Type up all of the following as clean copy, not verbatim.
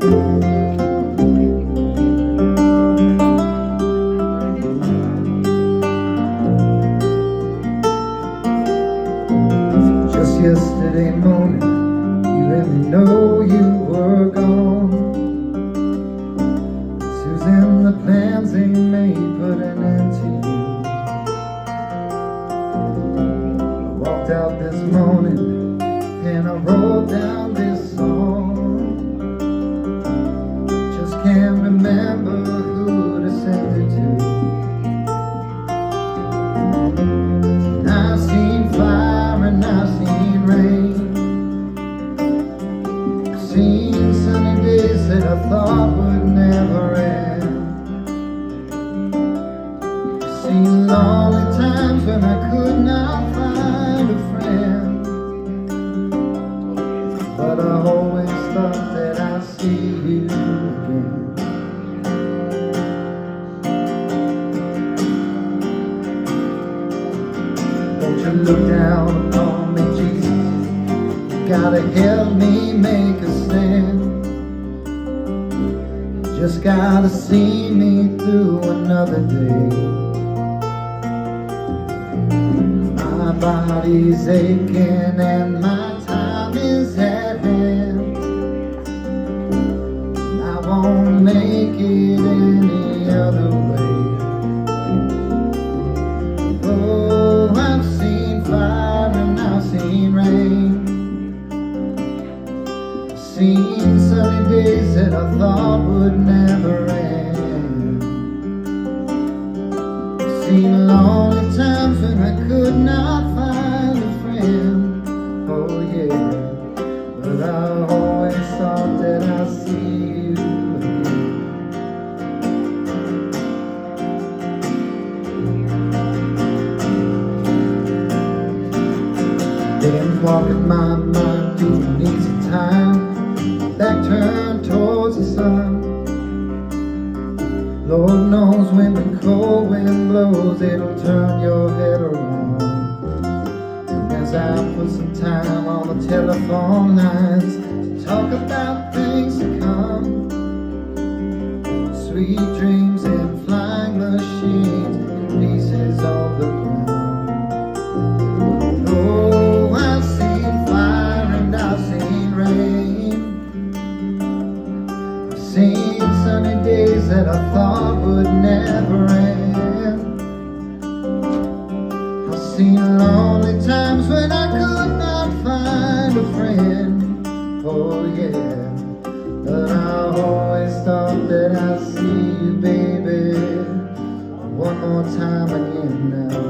Just yesterday morning, you let me know you were gone. Susan, the plans they made put an end to you. I walked out this morning and I wrote down this song. Just can't remember who to send it to. And I've seen fire and I've seen rain. I've seen sunny days that I thought would never end. I've seen lonely times when I could not find a friend. But I always thought that I'd see you again. Won't you look down upon me, Jesus? You gotta help me make a stand. You just gotta see me through another day. My body's aching and my time is at hand. I won't make it any other way. Oh, I've seen fire and I've seen rain. I've seen sunny days that I thought would never end. I've seen lonely times when I could not find a friend. Oh yeah, but I always thought that I'd see you again. Been walking my mind through an easy time, back turned towards the sun. Lord knows when the cold wind blows, it'll turn your head around. And as I put some time on the telephone lines to talk about things to come, sweet dreams and flying machines and pieces of the ground. Oh, I've seen fire and I've seen rain. I've seen sunny days that I thought would never end. I've seen lonely times when I could not find a friend. Oh yeah, but I always thought that I'd see you, baby, one more time again now.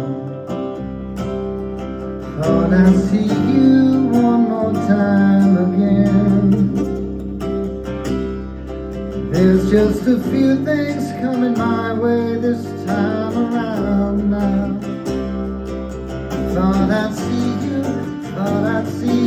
Thought I'd see you one more time again. There's just a few things coming my way this time around now. Thought I'd see you, thought I'd see